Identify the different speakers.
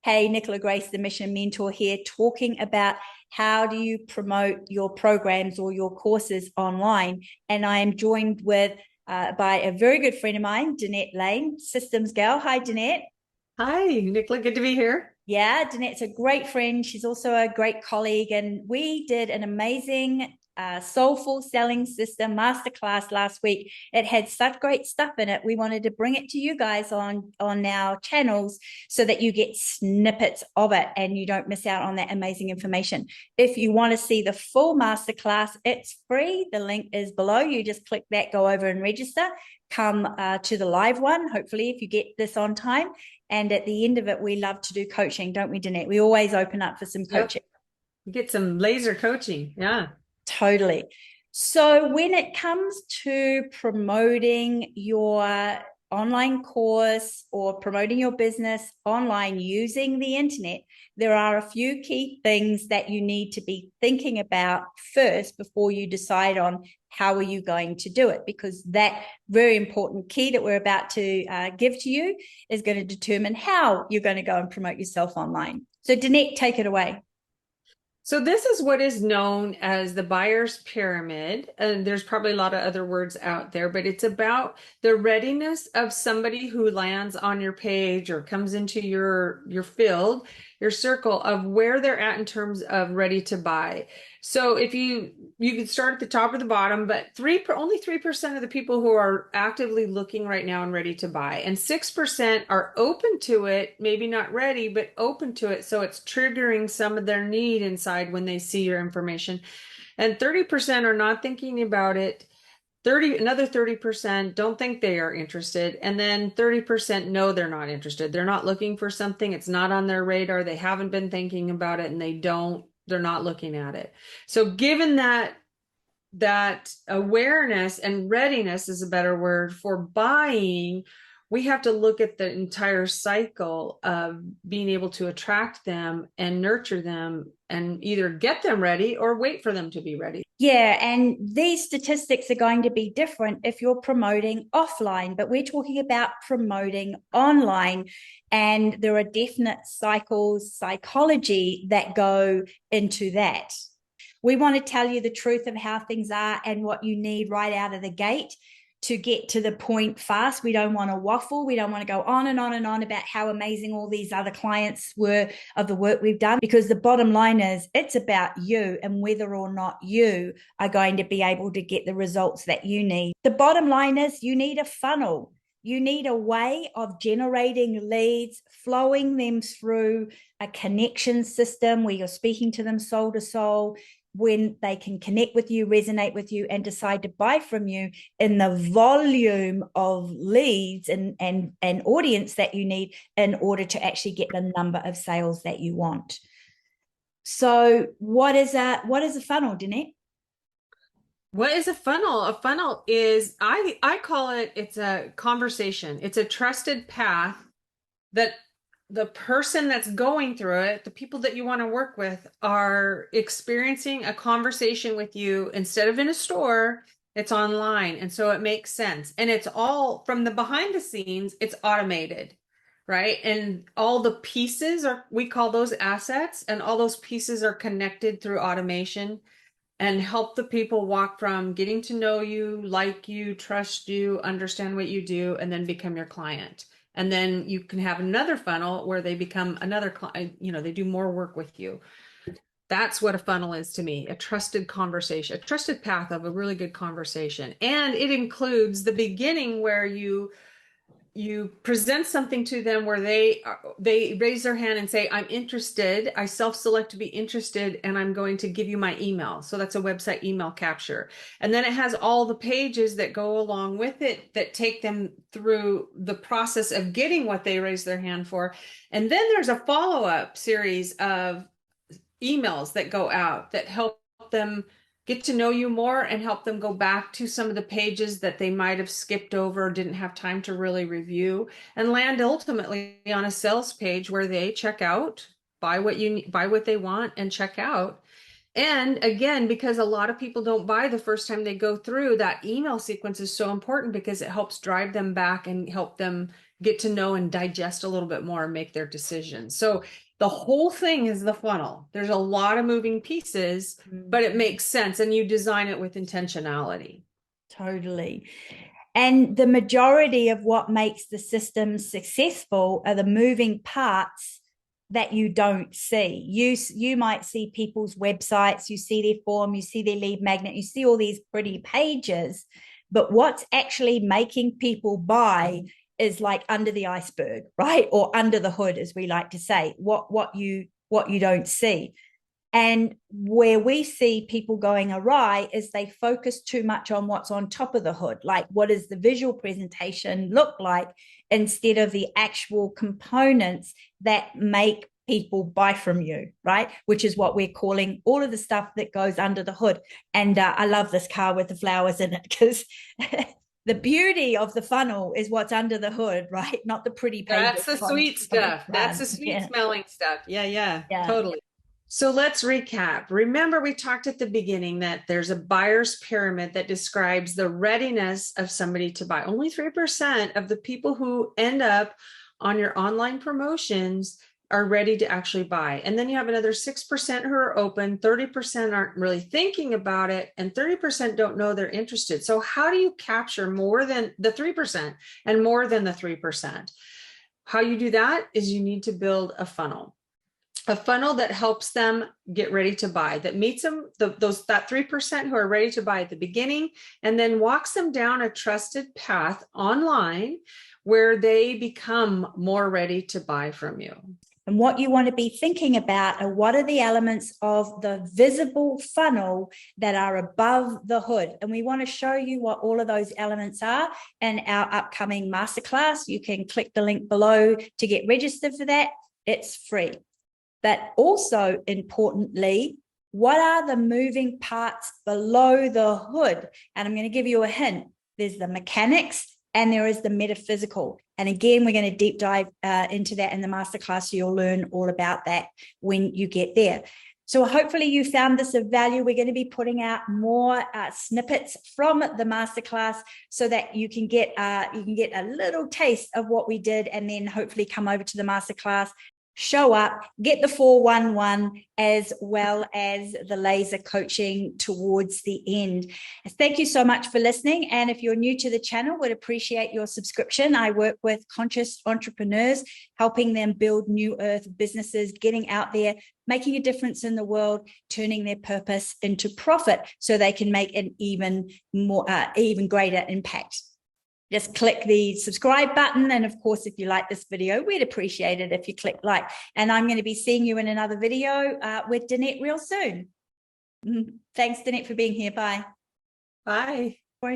Speaker 1: Hey, Nicola Grace, the Mission Mentor here, talking about how do you promote your programs or your courses online. And I am joined by a very good friend of mine, Danette Layne, systems gal. Hi, Danette.
Speaker 2: Hi, Nicola. Good to be here.
Speaker 1: Yeah, Danette's a great friend. She's also a great colleague. And we did an amazing Soulful selling system masterclass last week. It had such great stuff in it. We wanted to bring it to you guys on our channels so that you get snippets of it and you don't miss out on that amazing information. If you want to see the full masterclass, it's free. The link is below. You just click that, go over and register. Come to the live one, hopefully, if you get this on time. And at the end of it, we love to do coaching, don't we, Danette? We always open up for some
Speaker 2: Yep.
Speaker 1: coaching.
Speaker 2: Get some laser coaching. Yeah.
Speaker 1: Totally. So when it comes to promoting your online course or promoting your business online using the internet, there are a few key things that you need to be thinking about first before you decide on how are you going to do it, because that very important key that we're about to give to you is going to determine how you're going to go and promote yourself online. So Danette, take it away.
Speaker 2: So this is what is known as the buyer's pyramid. And there's probably a lot of other words out there, but it's about the readiness of somebody who lands on your page or comes into your field, your circle of where they're at in terms of ready to buy. So if you could start at the top or the bottom, but only 3% of the people who are actively looking right now and ready to buy, and 6% are open to it, maybe not ready, but open to it. So it's triggering some of their need inside when they see your information. And 30% are not thinking about it. Another 30% don't think they are interested. And then 30% know they're not interested. They're not looking for something. It's not on their radar. They haven't been thinking about it and they're not looking at it. So given that awareness and readiness is a better word for buying, we have to look at the entire cycle of being able to attract them and nurture them and either get them ready or wait for them to be ready.
Speaker 1: Yeah, and these statistics are going to be different if you're promoting offline, but we're talking about promoting online. And there are definite cycles, psychology that go into that. We want to tell you the truth of how things are and what you need right out of the gate to get to the point fast. We don't want to waffle. We don't want to go on and on and on about how amazing all these other clients were of the work we've done, because the bottom line is it's about you and whether or not you are going to be able to get the results that you need. The bottom line is you need a funnel. You need a way of generating leads, flowing them through a connection system where you're speaking to them soul to soul, when they can connect with you, resonate with you, and decide to buy from you in the volume of leads and audience that you need in order to actually get the number of sales that you want. So what is a funnel, Danette?
Speaker 2: What is a funnel? A funnel is, I call it, it's a conversation. It's a trusted path that the person that's going through it, the people that you want to work with, are experiencing a conversation with you. Instead of in a store, it's online. And so it makes sense. And it's all from the behind the scenes, it's automated, right? And all the pieces we call those assets, and all those pieces are connected through automation and help the people walk from getting to know you, like you, trust you, understand what you do, and then become your client. And then you can have another funnel where they become another client, they do more work with you. That's what a funnel is to me, a trusted conversation, a trusted path of a really good conversation. And it includes the beginning where you present something to them where they raise their hand and say, I'm interested. I self-select to be interested, and I'm going to give you my email. So that's a website email capture. And then it has all the pages that go along with it that take them through the process of getting what they raised their hand for. And then there's a follow-up series of emails that go out that help them get to know you more and help them go back to some of the pages that they might have skipped over or didn't have time to really review, and land ultimately on a sales page where they check out, buy what they want and check out. And again, because a lot of people don't buy the first time they go through, that email sequence is so important because it helps drive them back and help them get to know and digest a little bit more and make their decisions. So the whole thing is the funnel. There's a lot of moving pieces, but it makes sense, and you design it with intentionality.
Speaker 1: Totally. And the majority of what makes the system successful are the moving parts that you don't see. You might see people's websites, you see their form, you see their lead magnet, you see all these pretty pages, but what's actually making people buy is like under the iceberg, right? Or under the hood, as we like to say, what you don't see. And where we see people going awry is they focus too much on what's on top of the hood, like what does the visual presentation look like, instead of the actual components that make people buy from you, right? Which is what we're calling all of the stuff that goes under the hood. And I love this car with the flowers in it, because the beauty of the funnel is what's under the hood, right? Not the pretty pages.
Speaker 2: That's the sweet stuff. That's the sweet smelling stuff. Yeah, totally. So let's recap. Remember, we talked at the beginning that there's a buyer's pyramid that describes the readiness of somebody to buy. Only 3% of the people who end up on your online promotions are ready to actually buy. And then you have another 6% who are open, 30% aren't really thinking about it, and 30% don't know they're interested. So how do you capture more than the 3% and more than the 3%? How you do that is you need to build a funnel that helps them get ready to buy, that meets them, that 3% who are ready to buy at the beginning, and then walks them down a trusted path online where they become more ready to buy from you.
Speaker 1: And what you want to be thinking about are what are the elements of the visible funnel that are above the hood. And we want to show you what all of those elements are in our upcoming masterclass. You can click the link below to get registered for that. It's free. But also importantly, what are the moving parts below the hood? And I'm going to give you a hint. There's the mechanics and there is the metaphysical. And again, we're going to deep dive into that in the masterclass. So you'll learn all about that when you get there. So hopefully you found this of value. We're going to be putting out more snippets from the masterclass so that you can get a little taste of what we did, and then hopefully come over to the masterclass, show up, get the 411 as well as the laser coaching towards the end. Thank you so much for listening. And if you're new to the channel, would appreciate your subscription. I work with conscious entrepreneurs, helping them build new earth businesses, getting out there, making a difference in the world, turning their purpose into profit so they can make an even greater impact. Just click the subscribe button. And of course, if you like this video, we'd appreciate it if you click like. And I'm going to be seeing you in another video with Danette real soon. Thanks, Danette, for being here. Bye.
Speaker 2: Bye.